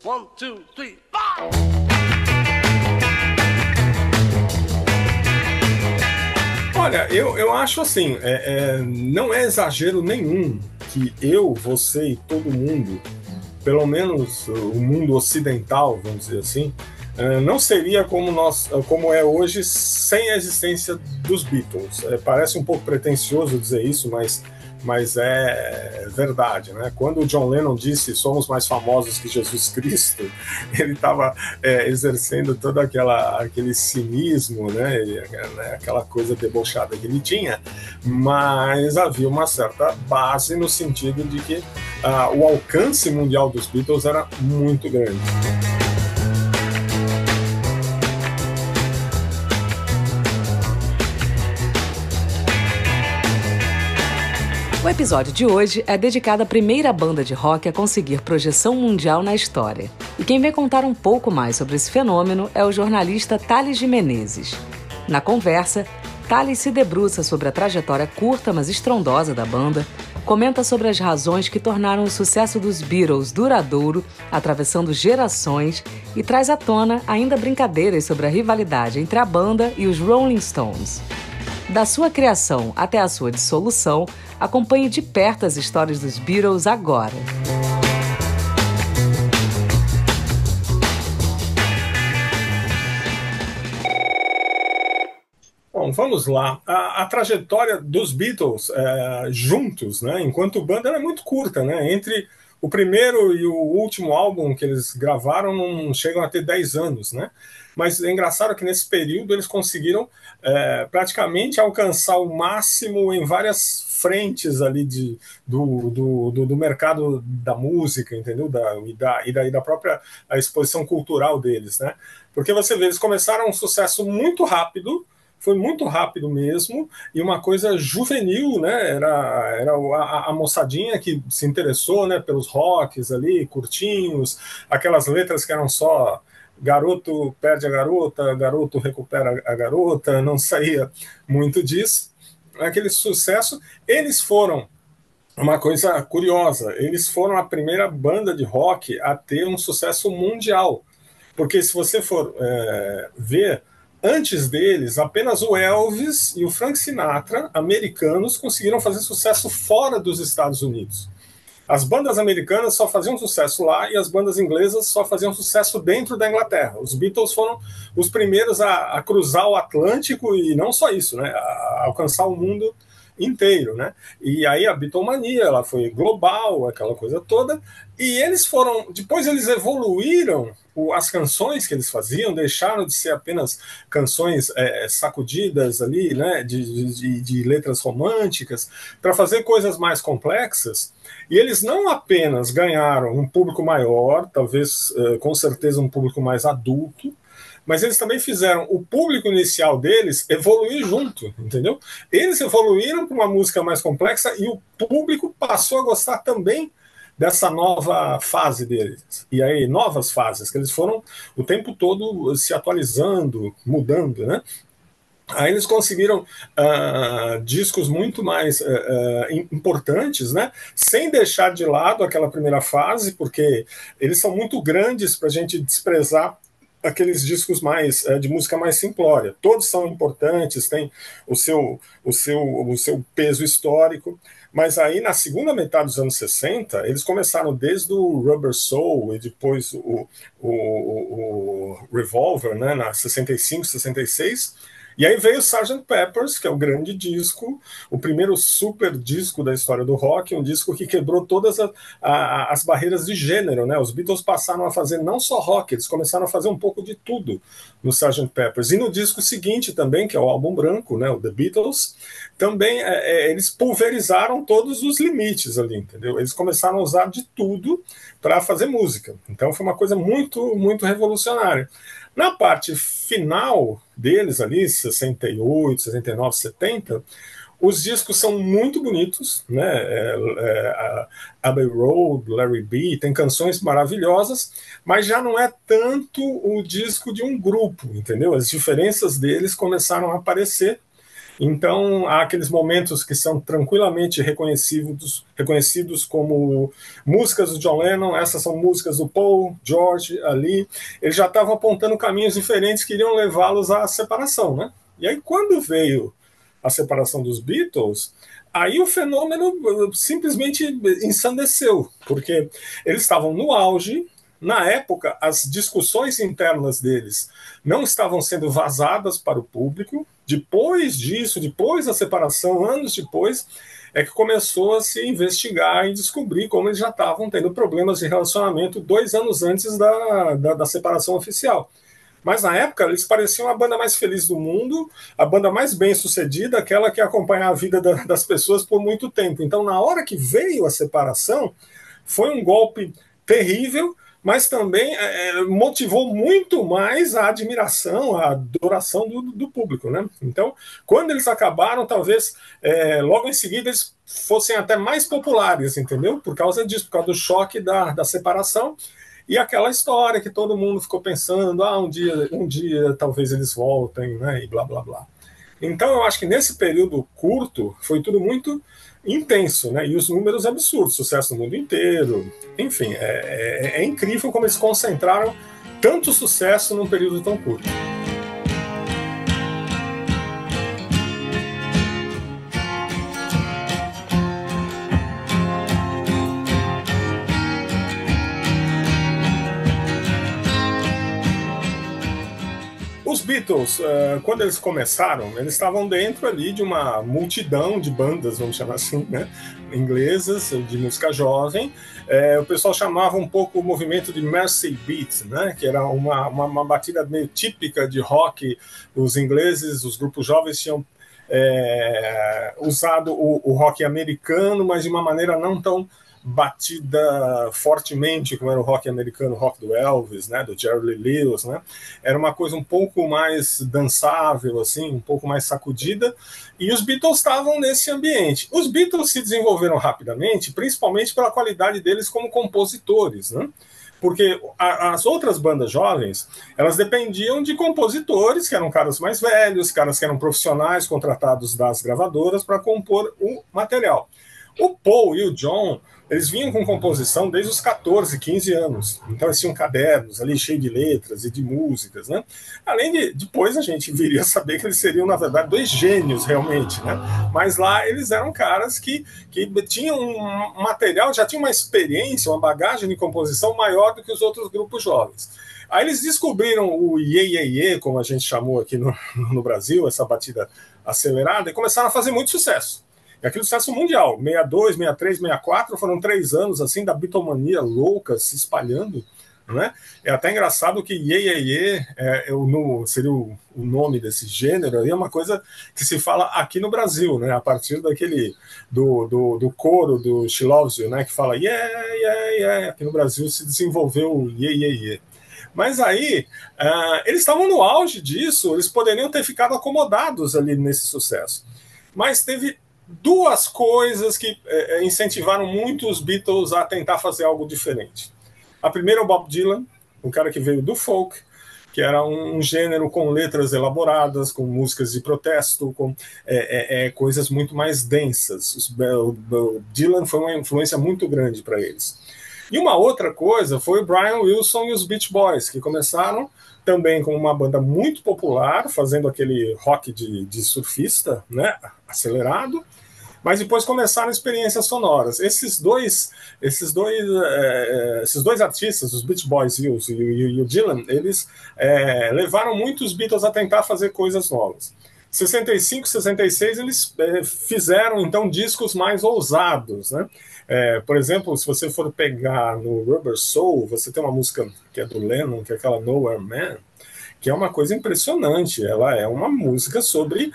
One, two, three, four! Olha, eu acho assim, não é exagero nenhum que eu, você e todo mundo, pelo menos o mundo ocidental, vamos dizer assim, não seria como é hoje sem a existência dos Beatles. Parece um pouco pretensioso dizer isso, mas é verdade, né? Quando o John Lennon disse somos mais famosos que Jesus Cristo, ele estava exercendo todo aquele cinismo, né? Aquela coisa debochada que ele tinha, mas havia uma certa base no sentido de que o alcance mundial dos Beatles era muito grande. O episódio de hoje é dedicado à primeira banda de rock a conseguir projeção mundial na história. E quem vem contar um pouco mais sobre esse fenômeno é o jornalista Thales de Menezes. Na conversa, Thales se debruça sobre a trajetória curta, mas estrondosa da banda, comenta sobre as razões que tornaram o sucesso dos Beatles duradouro, atravessando gerações, e traz à tona ainda brincadeiras sobre a rivalidade entre a banda e os Rolling Stones. Da sua criação até a sua dissolução, acompanhe de perto as histórias dos Beatles agora. Bom, vamos lá. A trajetória dos Beatles juntos, né, enquanto banda, era muito curta, né? Entre o primeiro e o último álbum que eles gravaram não chegam a ter 10 anos, né? Mas é engraçado que nesse período eles conseguiram praticamente alcançar o máximo em várias frentes ali do mercado da música, entendeu? E da própria exposição cultural deles, né? Porque você vê, eles começaram um sucesso muito rápido, foi muito rápido mesmo, e uma coisa juvenil, né? Era a moçadinha que se interessou, né, pelos rocks ali, curtinhos, aquelas letras que eram só garoto perde a garota, garoto recupera a garota, não saía muito disso. Aquele sucesso, eles foram, uma coisa curiosa, eles foram a primeira banda de rock a ter um sucesso mundial. Porque se você for ver, antes deles, apenas o Elvis e o Frank Sinatra, americanos, conseguiram fazer sucesso fora dos Estados Unidos. As bandas americanas só faziam sucesso lá e as bandas inglesas só faziam sucesso dentro da Inglaterra. Os Beatles foram os primeiros a cruzar o Atlântico e não só isso, né, a alcançar o mundo inteiro, né? E aí a Beatlemania, ela foi global, aquela coisa toda, e eles foram, depois eles evoluíram as canções que eles faziam, deixaram de ser apenas canções sacudidas ali, né, de letras românticas, para fazer coisas mais complexas, e eles não apenas ganharam um público maior, talvez com certeza um público mais adulto, mas eles também fizeram o público inicial deles evoluir junto, entendeu? Eles evoluíram para uma música mais complexa e o público passou a gostar também dessa nova fase deles. E aí, novas fases, que eles foram o tempo todo se atualizando, mudando, né? Aí eles conseguiram discos muito mais importantes, né? Sem deixar de lado aquela primeira fase, porque eles são muito grandes para a gente desprezar aqueles discos mais de música mais simplória. Todos são importantes, têm o seu peso histórico, mas aí na segunda metade dos anos 60, eles começaram desde o Rubber Soul e depois o Revolver, né, na 65, 66, e aí veio o Sgt. Pepper's, que é o grande disco, o primeiro super disco da história do rock, um disco que quebrou todas as barreiras de gênero, né? Os Beatles passaram a fazer não só rock, eles começaram a fazer um pouco de tudo no Sgt. Pepper's. E no disco seguinte também, que é o álbum branco, né, o The Beatles, também eles pulverizaram todos os limites ali, entendeu? Eles começaram a usar de tudo para fazer música. Então foi uma coisa muito, muito revolucionária. Na parte final deles ali, 68, 69, 70, os discos são muito bonitos, né? Abbey Road, Larry B, tem canções maravilhosas, mas já não é tanto o disco de um grupo, entendeu? As diferenças deles começaram a aparecer Então, há aqueles momentos que são tranquilamente reconhecidos como músicas do John Lennon, essas são músicas do Paul, George, ali. Eles já estavam apontando caminhos diferentes que iriam levá-los à separação, né? E aí, quando veio a separação dos Beatles, aí o fenômeno simplesmente ensandeceu, porque eles estavam no auge. Na época, as discussões internas deles não estavam sendo vazadas para o público. Depois disso, depois da separação, anos depois, é que começou a se investigar e descobrir como eles já estavam tendo problemas de relacionamento 2 anos antes da separação oficial. Mas na época eles pareciam a banda mais feliz do mundo, a banda mais bem sucedida, aquela que acompanha a vida das pessoas por muito tempo. Então, na hora que veio a separação, foi um golpe terrível, mas também motivou muito mais a admiração, a adoração do público, né? Então, quando eles acabaram, talvez logo em seguida eles fossem até mais populares, entendeu? Por causa disso, por causa do choque da separação e aquela história que todo mundo ficou pensando, um dia talvez eles voltem, né? E blá, blá, blá. Então, eu acho que nesse período curto foi tudo muito intenso, né? E os números absurdos, sucesso no mundo inteiro. Enfim, é incrível como eles concentraram tanto sucesso num período tão curto. Os Beatles, quando eles começaram, eles estavam dentro ali de uma multidão de bandas, vamos chamar assim, né, inglesas, de música jovem. O pessoal chamava um pouco o movimento de Mersey Beat, né, que era uma batida meio típica de rock. Os ingleses, os grupos jovens tinham usado o rock americano, mas de uma maneira não tão batida fortemente, como era o rock americano, o rock do Elvis, né, do Jerry Lee Lewis, né? Era uma coisa um pouco mais dançável, assim, um pouco mais sacudida, e os Beatles estavam nesse ambiente. Os Beatles se desenvolveram rapidamente, principalmente pela qualidade deles como compositores, né? Porque as outras bandas jovens, elas dependiam de compositores, que eram caras mais velhos, caras que eram profissionais contratados das gravadoras para compor o material. O Paul e o John, eles vinham com composição desde os 14, 15 anos. Então, eles tinham cadernos ali cheios de letras e de músicas, né? Além de, depois a gente viria a saber que eles seriam, na verdade, 2 gênios, realmente, né? Mas lá eles eram caras que tinham um material, já tinham uma experiência, uma bagagem de composição maior do que os outros grupos jovens. Aí eles descobriram o Iê, Iê, Iê, como a gente chamou aqui no Brasil, essa batida acelerada, e começaram a fazer muito sucesso. E aquele sucesso mundial, 62, 63, 64, foram 3 anos assim da bitomania louca se espalhando, né? É até engraçado que Iê, Iê, Iê seria o nome desse gênero, aí é uma coisa que se fala aqui no Brasil, né? A partir do coro do She Loves You, né? Que fala Iê, Iê, Iê. Aqui no Brasil se desenvolveu o Iê, Iê, Iê. Mas aí, eles estavam no auge disso, eles poderiam ter ficado acomodados ali nesse sucesso. Mas teve 2 coisas que incentivaram muito os Beatles a tentar fazer algo diferente. A primeira é o Bob Dylan, um cara que veio do folk, que era um gênero com letras elaboradas, com músicas de protesto, com coisas muito mais densas. O Dylan foi uma influência muito grande para eles. E uma outra coisa foi o Brian Wilson e os Beach Boys, que começaram também com uma banda muito popular, fazendo aquele rock de surfista, né, acelerado, mas depois começaram experiências sonoras. Esses dois artistas, os Beach Boys e o Dylan, eles levaram muito os Beatles a tentar fazer coisas novas. 65, 66, eles fizeram, então, discos mais ousados, né? Por exemplo, se você for pegar no Rubber Soul, você tem uma música que é do Lennon, que é aquela Nowhere Man, que é uma coisa impressionante. Ela é uma música sobre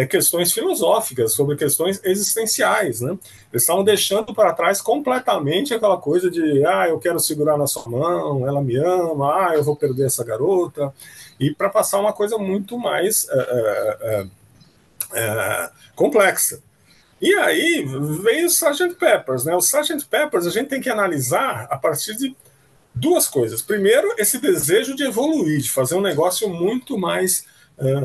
questões filosóficas, sobre questões existenciais, né? Eles estavam deixando para trás completamente aquela coisa de eu quero segurar na sua mão, ela me ama, eu vou perder essa garota, e para passar uma coisa muito mais complexa. E aí veio o Sgt. Peppers, né? O Sgt. Peppers a gente tem que analisar a partir de 2 coisas. Primeiro, esse desejo de evoluir, de fazer um negócio muito mais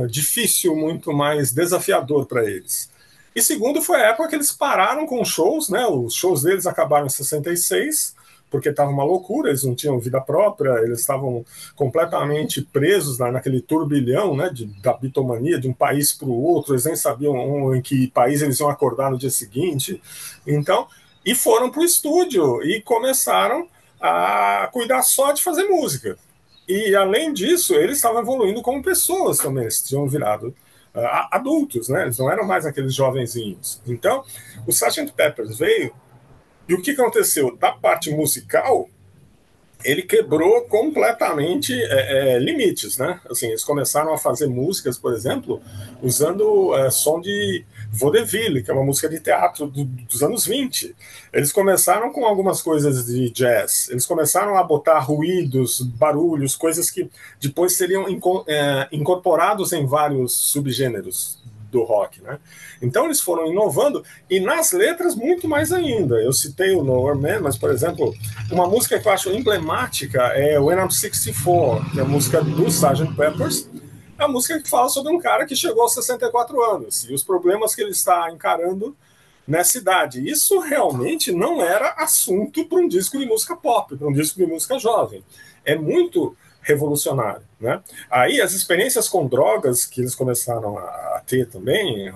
difícil, muito mais desafiador para eles. E segundo, foi a época que eles pararam com shows, né? Os shows deles acabaram em 66, porque estava uma loucura, eles não tinham vida própria, eles estavam completamente presos naquele turbilhão, né, da bitomania, de um país para o outro, eles nem sabiam em que país eles iam acordar no dia seguinte. Então, e foram para o estúdio e começaram a cuidar só de fazer música. E, além disso, eles estavam evoluindo como pessoas também, eles tinham virado adultos, né? Eles não eram mais aqueles jovenzinhos. Então, o Sgt. Pepper veio, e o que aconteceu? Da parte musical, ele quebrou completamente limites, né? Assim, eles começaram a fazer músicas, por exemplo, usando som de vaudeville, que é uma música de teatro dos anos 20. Eles começaram com algumas coisas de jazz, eles começaram a botar ruídos, barulhos, coisas que depois seriam incorporados em vários subgêneros do rock, né? Então eles foram inovando, e nas letras muito mais ainda. Eu citei o Nowhere Man, mas, por exemplo, uma música que eu acho emblemática é When I'm 64, que é a música do Sgt. Peppers. É a música que fala sobre um cara que chegou aos 64 anos e os problemas que ele está encarando nessa idade. Isso realmente não era assunto para um disco de música pop, para um disco de música jovem. É muito revolucionário, né? Aí as experiências com drogas que eles começaram a ter também,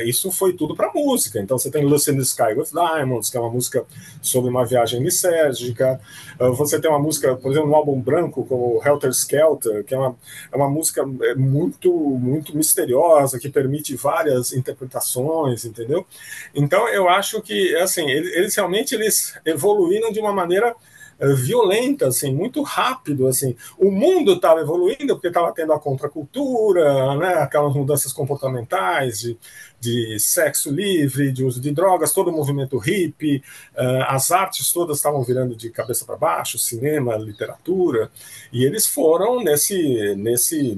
isso foi tudo para música. Então você tem Lucy in the Sky with Diamonds, que é uma música sobre uma viagem lisérgica. Você tem uma música, por exemplo, um álbum branco como Helter Skelter, que é uma música muito, muito misteriosa, que permite várias interpretações, entendeu? Então eu acho que assim, eles realmente evoluíram de uma maneira violenta, assim, muito rápido, assim. O mundo estava evoluindo porque estava tendo a contracultura, né, aquelas mudanças comportamentais de sexo livre, de uso de drogas, todo o movimento hippie, as artes todas estavam virando de cabeça para baixo, cinema, literatura, e eles foram nesse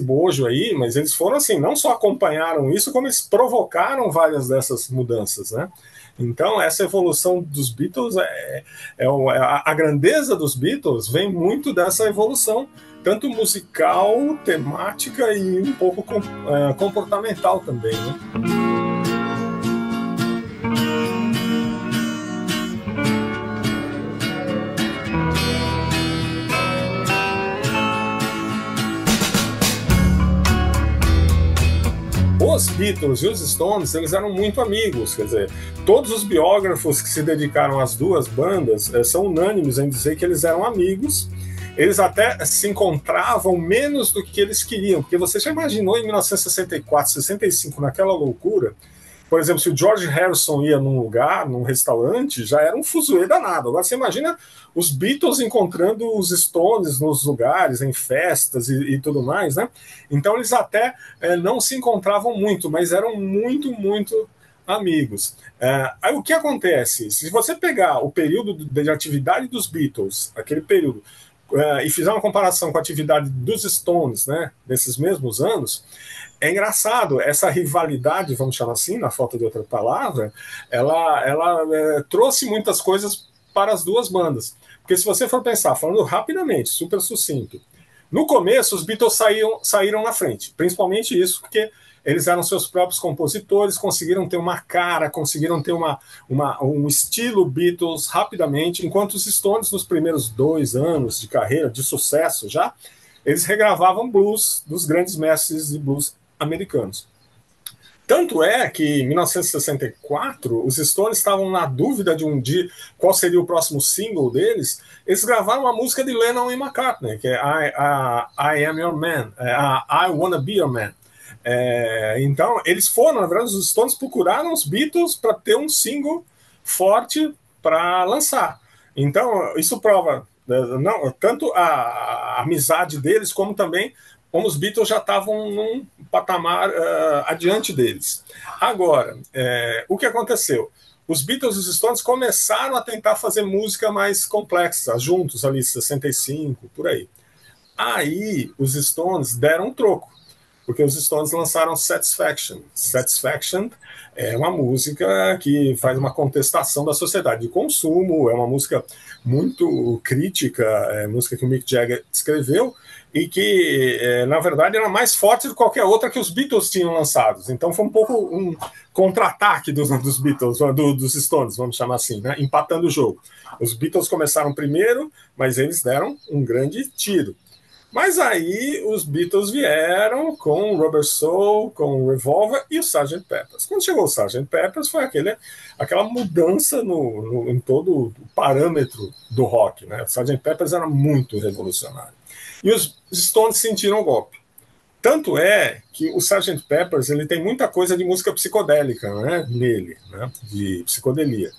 bojo aí, mas eles foram assim, não só acompanharam isso, como eles provocaram várias dessas mudanças, né? Então, essa evolução dos Beatles, a grandeza dos Beatles vem muito dessa evolução, tanto musical, temática e um pouco comportamental também, né? Os Beatles e os Stones, eles eram muito amigos, quer dizer, todos os biógrafos que se dedicaram às duas bandas são unânimes em dizer que eles eram amigos. Eles até se encontravam menos do que eles queriam, porque você já imaginou em 1964, 65, naquela loucura? Por exemplo, se o George Harrison ia num lugar, num restaurante, já era um fuzuê danado. Agora você imagina os Beatles encontrando os Stones nos lugares, em festas e tudo mais, né? Então eles até não se encontravam muito, mas eram muito, muito amigos. Aí o que acontece? Se você pegar o período de atividade dos Beatles, aquele período, e fizer uma comparação com a atividade dos Stones, né, nesses mesmos anos, é engraçado, essa rivalidade, vamos chamar assim, na falta de outra palavra, ela trouxe muitas coisas para as duas bandas. Porque se você for pensar, falando rapidamente, super sucinto, no começo os Beatles saíram na frente, principalmente isso, porque eles eram seus próprios compositores, conseguiram ter uma cara, conseguiram ter um estilo Beatles rapidamente, enquanto os Stones, nos primeiros 2 anos de carreira, de sucesso já, eles regravavam blues dos grandes mestres de blues americanos. Tanto é que em 1964 os Stones estavam na dúvida de qual seria o próximo single deles. Eles gravaram uma música de Lennon e McCartney, que é I Am Your Man, I Wanna Be Your Man. Então eles foram, na verdade, os Stones procuraram os Beatles para ter um single forte para lançar. Então isso prova tanto a amizade deles, como também como os Beatles já estavam num patamar adiante deles. Agora, o que aconteceu? Os Beatles e os Stones começaram a tentar fazer música mais complexa, juntos ali, 65, por aí. Aí os Stones deram um troco. porque os Stones lançaram Satisfaction. Satisfaction é uma música que faz uma contestação da sociedade de consumo, é uma música muito crítica, é música que o Mick Jagger escreveu e que, na verdade, era mais forte do que qualquer outra que os Beatles tinham lançado. Então foi um pouco um contra-ataque dos Beatles, dos Stones, vamos chamar assim, né? Empatando o jogo. Os Beatles começaram primeiro, mas eles deram um grande tiro. Mas aí os Beatles vieram com o Rubber Soul, com o Revolver e o Sgt. Pepper's. Quando chegou o Sgt. Pepper's foi aquela mudança em todo o parâmetro do rock, né? O Sgt. Pepper's era muito revolucionário. E os Stones sentiram o golpe. Tanto é que o Sgt. Pepper's ele tem muita coisa de música psicodélica, né, nele, né, de psicodelia.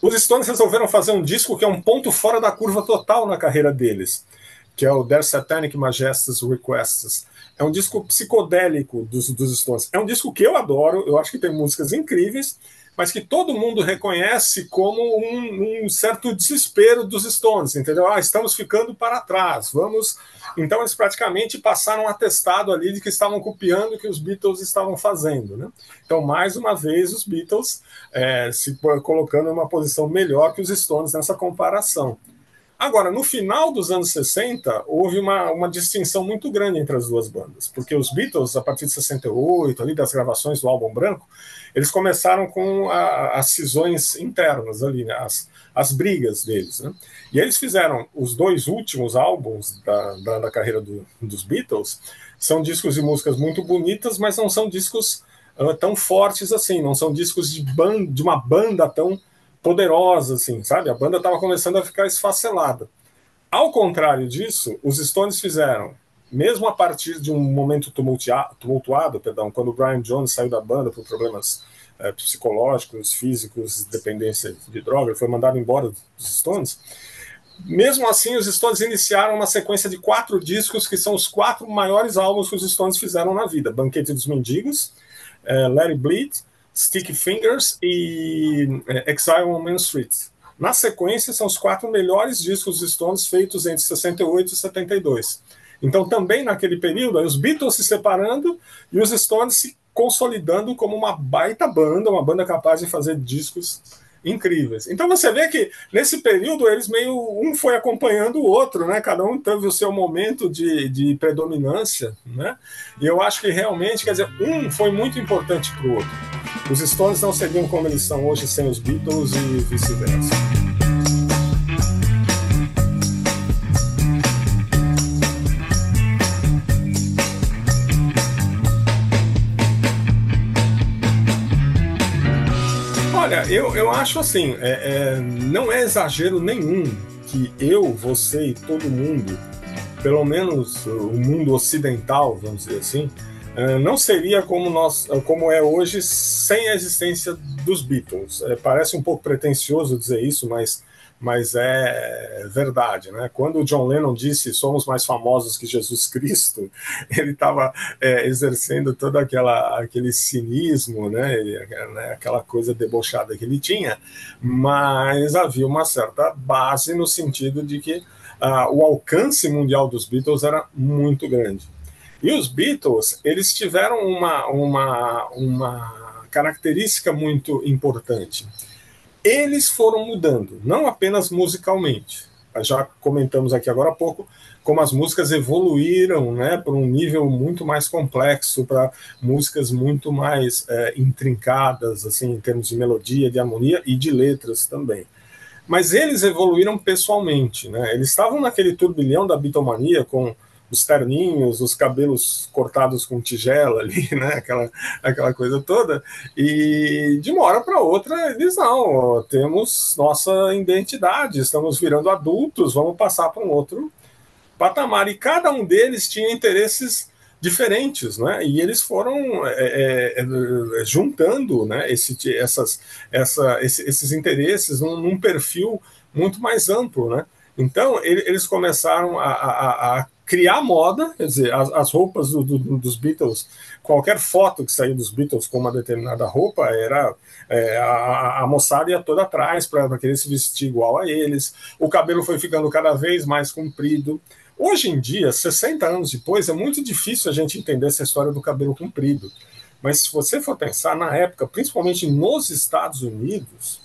Os Stones resolveram fazer um disco que é um ponto fora da curva total na carreira deles, que é o Their Satanic Majesty's Requests. É um disco psicodélico dos Stones. É um disco que eu adoro, eu acho que tem músicas incríveis, mas que todo mundo reconhece como um certo desespero dos Stones, entendeu? Estamos ficando para trás, vamos... Então eles praticamente passaram um atestado ali de que estavam copiando o que os Beatles estavam fazendo, né? Então, mais uma vez, os Beatles se colocando em uma posição melhor que os Stones nessa comparação. Agora, no final dos anos 60, houve uma distinção muito grande entre as duas bandas, porque os Beatles, a partir de 68, ali das gravações do álbum branco, eles começaram com as cisões internas ali, né, as brigas deles, né? E eles fizeram os dois últimos álbuns da carreira dos Beatles, são discos de músicas muito bonitas, mas não são discos tão fortes assim, não são discos de uma banda tão poderosa, assim, sabe? A banda estava começando a ficar esfacelada. Ao contrário disso, os Stones fizeram, mesmo a partir de um momento tumultuado, quando o Brian Jones saiu da banda por problemas psicológicos, físicos, dependência de droga, ele foi mandado embora dos Stones. Mesmo assim, os Stones iniciaram uma sequência de 4 discos que são os 4 maiores álbuns que os Stones fizeram na vida: Banquete dos Mendigos, Let It Bleed, Sticky Fingers e Exile on Main Street. Na sequência, são os 4 melhores discos dos Stones feitos entre 68 e 72. Então, também naquele período, os Beatles se separando e os Stones se consolidando como uma baita banda, uma banda capaz de fazer discos incríveis. Então você vê que nesse período eles um foi acompanhando o outro, né? Cada um teve o seu momento de predominância, né? E eu acho que realmente, quer dizer, um foi muito importante para o outro. Os Stones não seriam como eles são hoje sem os Beatles e vice-versa. Olha, eu acho assim, não é exagero nenhum que eu, você e todo mundo, pelo menos o mundo ocidental, vamos dizer assim, não seria como é hoje sem a existência dos Beatles. Parece um pouco pretensioso dizer isso, mas é verdade, né? Quando o John Lennon disse somos mais famosos que Jesus Cristo, ele estava exercendo todo aquele cinismo, né? Aquela coisa debochada que ele tinha, mas havia uma certa base no sentido de que o alcance mundial dos Beatles era muito grande. E os Beatles, eles tiveram uma característica muito importante. Eles foram mudando, não apenas musicalmente. Já comentamos aqui agora há pouco como as músicas evoluíram, né, para um nível muito mais complexo, para músicas muito mais intrincadas, assim, em termos de melodia, de harmonia e de letras também. Mas eles evoluíram pessoalmente, né? Eles estavam naquele turbilhão da Beatlemania com os terninhos, os cabelos cortados com tigela ali, né? Aquela coisa toda. E de uma hora para outra, eles não, temos nossa identidade, estamos virando adultos, vamos passar para um outro patamar. E cada um deles tinha interesses diferentes, né? E eles foram juntando, né, esses interesses num perfil muito mais amplo, né? Então, eles começaram a criar moda, quer dizer, as roupas dos Beatles, qualquer foto que saiu dos Beatles com uma determinada roupa, era a moçada ia toda atrás para querer se vestir igual a eles, o cabelo foi ficando cada vez mais comprido, Hoje em dia, 60 anos depois, é muito difícil a gente entender essa história do cabelo comprido. Mas se você for pensar, na época, principalmente nos Estados Unidos,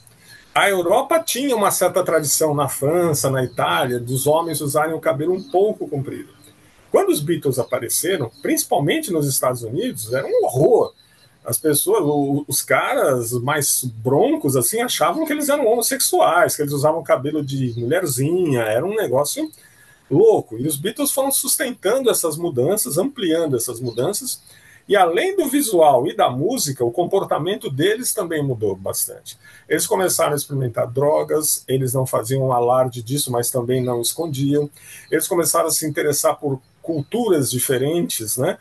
a Europa tinha uma certa tradição, na França, na Itália, dos homens usarem o cabelo um pouco comprido. Quando os Beatles apareceram, principalmente nos Estados Unidos, era um horror. As pessoas, os caras mais broncos, assim, achavam que eles eram homossexuais, que eles usavam cabelo de mulherzinha, era um negócio louco. E os Beatles foram sustentando essas mudanças, ampliando essas mudanças, e além do visual e da música, o comportamento deles também mudou bastante. Eles começaram a experimentar drogas, eles não faziam alarde disso, mas também não escondiam. Eles começaram a se interessar por culturas diferentes, né?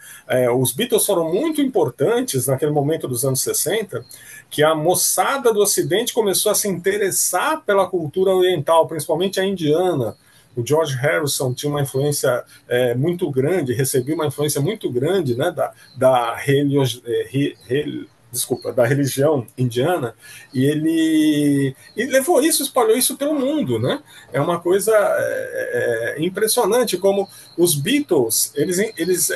Os Beatles foram muito importantes naquele momento dos anos 60, que a moçada do Ocidente começou a se interessar pela cultura oriental, principalmente a indiana. O George Harrison tinha uma influência muito grande, recebia uma influência muito grande, né, da religião indiana, e ele levou isso, espalhou isso pelo mundo, né? É uma coisa impressionante como os Beatles, eles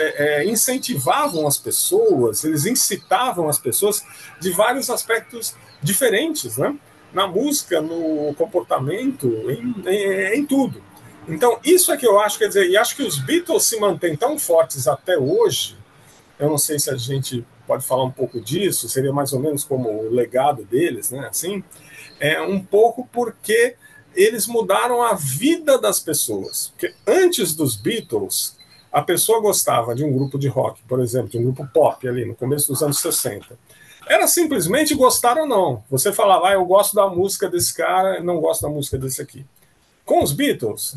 incentivavam as pessoas, eles incitavam as pessoas de vários aspectos diferentes, né? Na música, no comportamento, em tudo. Então, isso é que eu acho, quer dizer, e acho que os Beatles se mantêm tão fortes até hoje. Eu não sei se a gente pode falar um pouco disso, seria mais ou menos como o legado deles, né? Assim, um pouco porque eles mudaram a vida das pessoas. Porque antes dos Beatles, a pessoa gostava de um grupo de rock, por exemplo, de um grupo pop ali no começo dos anos 60. Era simplesmente gostar ou não. Você falava, eu gosto da música desse cara, não gosto da música desse aqui. Com os Beatles,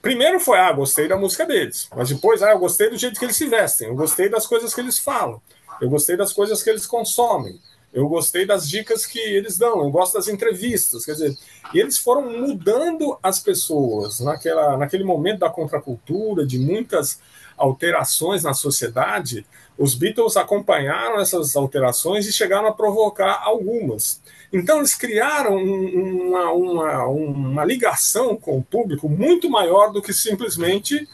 primeiro foi, gostei da música deles, mas depois, eu gostei do jeito que eles se vestem, eu gostei das coisas que eles falam, eu gostei das coisas que eles consomem, eu gostei das dicas que eles dão, eu gosto das entrevistas, quer dizer, e eles foram mudando as pessoas naquele momento da contracultura, de muitas alterações na sociedade. Os Beatles acompanharam essas alterações e chegaram a provocar algumas. Então, eles criaram uma ligação com o público muito maior do que simplesmente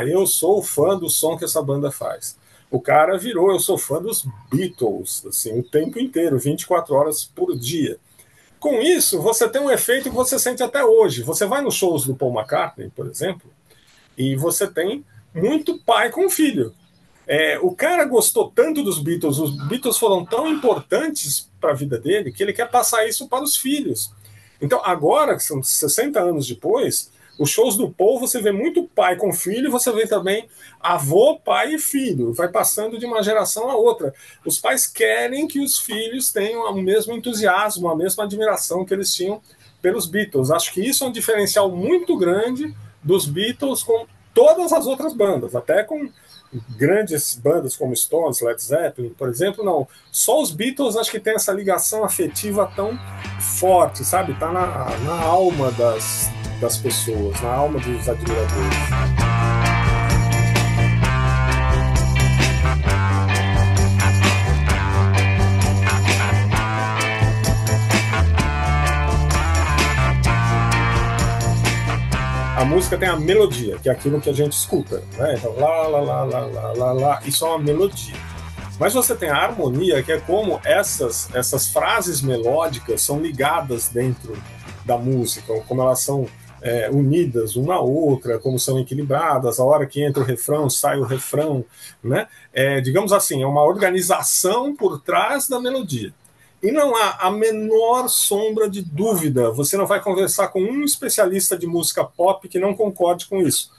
eu sou fã do som que essa banda faz. O cara virou, eu sou fã dos Beatles, assim, o tempo inteiro, 24 horas por dia. Com isso, você tem um efeito que você sente até hoje. Você vai nos shows do Paul McCartney, por exemplo, e você tem muito pai com filho. O cara gostou tanto dos Beatles, os Beatles foram tão importantes para a vida dele, que ele quer passar isso para os filhos. Então, agora, que são 60 anos depois, os shows do Paul, você vê muito pai com filho, você vê também avô, pai e filho. Vai passando de uma geração a outra. Os pais querem que os filhos tenham o mesmo entusiasmo, a mesma admiração que eles tinham pelos Beatles. Acho que isso é um diferencial muito grande dos Beatles com todas as outras bandas, até com grandes bandas como Stones, Led Zeppelin, por exemplo, não. Só os Beatles acho que tem essa ligação afetiva tão forte, sabe? Tá na alma das pessoas, na alma dos admiradores. A música tem a melodia, que é aquilo que a gente escuta, né? Então, lá, lá, lá, lá, lá, lá, lá, isso é uma melodia. Mas você tem a harmonia, que é como essas frases melódicas são ligadas dentro da música, como elas são unidas uma à outra, como são equilibradas, a hora que entra o refrão, sai o refrão, né? Digamos assim, é uma organização por trás da melodia. E não há a menor sombra de dúvida, você não vai conversar com um especialista de música pop que não concorde com isso.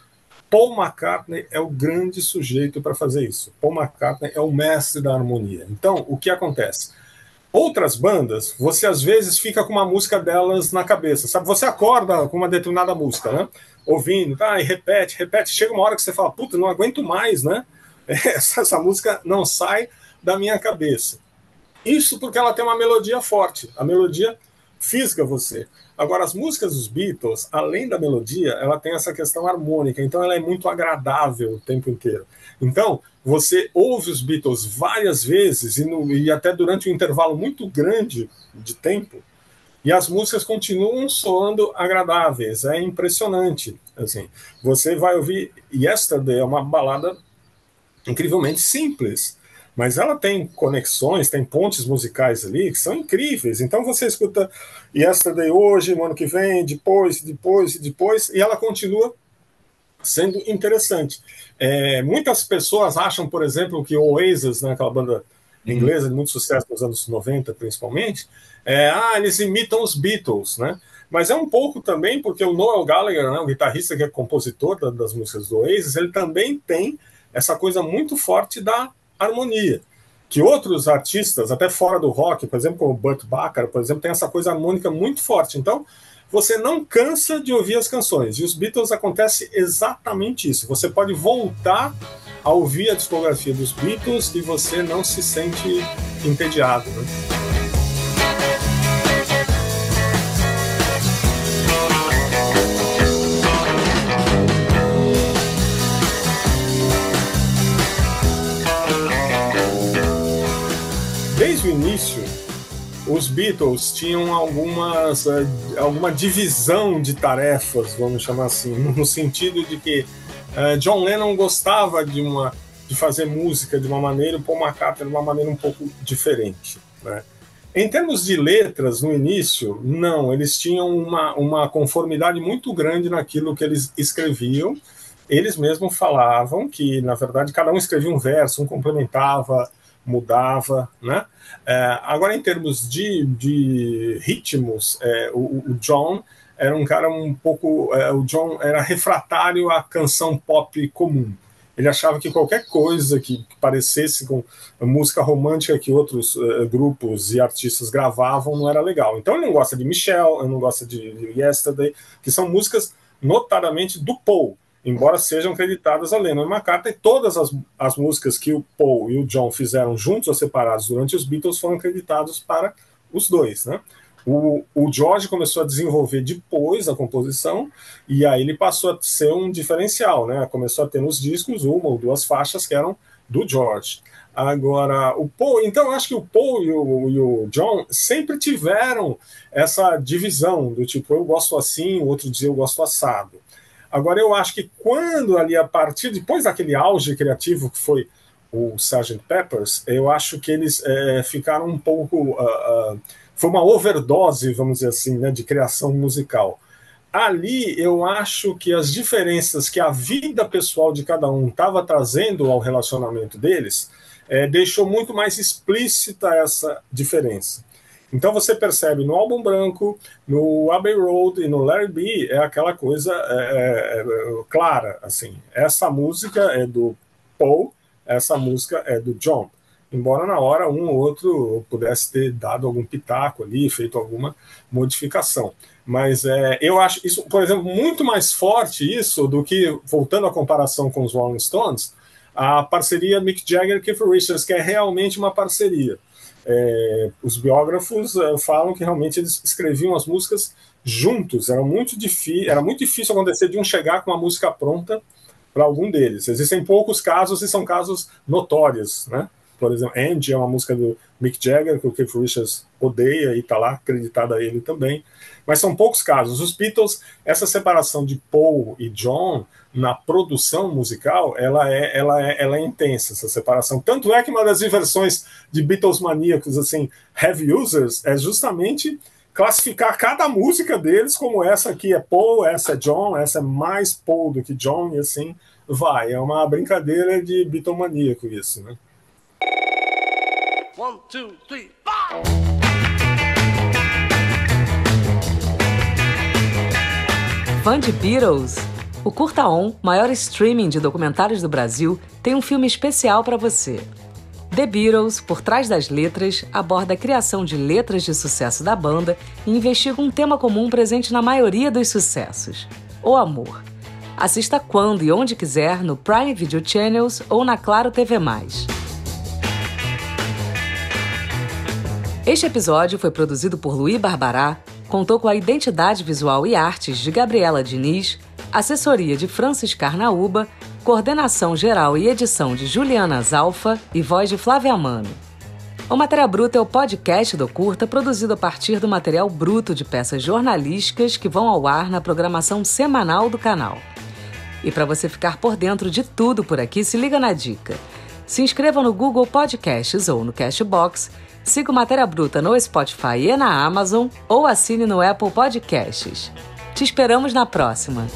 Paul McCartney é o grande sujeito para fazer isso. Paul McCartney é o mestre da harmonia. Então, o que acontece? Outras bandas, você às vezes fica com uma música delas na cabeça, sabe? Você acorda com uma determinada música, né? Ouvindo, e repete. Chega uma hora que você fala, puta, não aguento mais, né? Essa música não sai da minha cabeça. Isso porque ela tem uma melodia forte. A melodia fisga você. Agora, as músicas dos Beatles, além da melodia, ela tem essa questão harmônica. Então, ela é muito agradável o tempo inteiro. Então, você ouve os Beatles várias vezes e até durante um intervalo muito grande de tempo, e as músicas continuam soando agradáveis. É impressionante. Assim, você vai ouvir Yesterday, é uma balada incrivelmente simples, mas ela tem conexões, tem pontes musicais ali que são incríveis. Então você escuta Yesterday hoje, no ano que vem, depois, e ela continua sendo interessante. Muitas pessoas acham, por exemplo, que o Oasis, né, aquela banda inglesa de muito sucesso nos anos 90, principalmente, eles imitam os Beatles, né? Mas é um pouco também porque o Noel Gallagher, né, o guitarrista que é compositor das músicas do Oasis, ele também tem essa coisa muito forte da harmonia, que outros artistas, até fora do rock, por exemplo, como Burt Bacharach, por exemplo, tem essa coisa harmônica muito forte. Então, você não cansa de ouvir as canções. E os Beatles acontece exatamente isso. Você pode voltar a ouvir a discografia dos Beatles e você não se sente entediado, né? Desde o início, os Beatles tinham alguma divisão de tarefas, vamos chamar assim, no sentido de que John Lennon gostava de fazer música de uma maneira, e Paul McCartney de uma maneira um pouco diferente, né? Em termos de letras, no início, não, eles tinham uma conformidade muito grande naquilo que eles escreviam. Eles mesmos falavam que, na verdade, cada um escrevia um verso, um complementava, mudava, né? Agora, em termos de ritmos, o John era um cara um pouco... o John era refratário à canção pop comum. Ele achava que qualquer coisa que parecesse com a música romântica que outros grupos e artistas gravavam não era legal. Então ele não gosta de Michelle, ele não gosta de Yesterday, que são músicas notadamente do Paul, embora sejam creditadas a Lennon e McCartney. Todas as músicas que o Paul e o John fizeram juntos ou separados durante os Beatles foram creditados para os dois, né? O George começou a desenvolver depois a composição, e aí ele passou a ser um diferencial, né? Começou a ter nos discos uma ou duas faixas que eram do George. Agora, o Paul, então eu acho que o Paul e o John sempre tiveram essa divisão do tipo, eu gosto assim, o outro dia eu gosto assado. Agora, eu acho que quando ali, a partir, depois daquele auge criativo que foi o Sgt. Pepper's, eu acho que eles ficaram um pouco... foi uma overdose, vamos dizer assim, né, de criação musical. Ali, eu acho que as diferenças que a vida pessoal de cada um estava trazendo ao relacionamento deles deixou muito mais explícita essa diferença. Então você percebe no Álbum Branco, no Abbey Road e no Larry B, é aquela coisa clara, assim, essa música é do Paul, essa música é do John. Embora na hora um ou outro pudesse ter dado algum pitaco ali, feito alguma modificação. Mas eu acho isso, por exemplo, muito mais forte isso do que, voltando à comparação com os Rolling Stones, a parceria Mick Jagger e Keith Richards, que é realmente uma parceria. Os biógrafos falam que realmente eles escreviam as músicas juntos. Era muito difícil acontecer de um chegar com a música pronta para algum deles. Existem poucos casos e são casos notórios, né? Por exemplo, Angie é uma música do Mick Jagger, que o Keith Richards odeia e está lá acreditada a ele também. Mas são poucos casos. Os Beatles, essa separação de Paul e John na produção musical, ela é intensa, essa separação. Tanto é que uma das inversões de Beatles maníacos, assim, heavy users, é justamente classificar cada música deles como essa aqui é Paul, essa é John, essa é mais Paul do que John, e assim vai. É uma brincadeira de Beatle maníaco isso, né? 1, 2, 3, 4. Fã de Beatles? O Curta On, maior streaming de documentários do Brasil, tem um filme especial para você. The Beatles, Por Trás das Letras, aborda a criação de letras de sucesso da banda e investiga um tema comum presente na maioria dos sucessos: o amor. Assista quando e onde quiser no Prime Video Channels ou na Claro TV+. Este episódio foi produzido por Luí Barbará, contou com a identidade visual e artes de Gabriela Diniz, assessoria de Francis Carnaúba, coordenação geral e edição de Juliana Zalfa e voz de Flávia Mano. O Matéria Bruta é o podcast do Curta, produzido a partir do material bruto de peças jornalísticas que vão ao ar na programação semanal do canal. E para você ficar por dentro de tudo por aqui, se liga na dica. Se inscreva no Google Podcasts ou no Castbox, siga o Matéria Bruta no Spotify e na Amazon ou assine no Apple Podcasts. Te esperamos na próxima!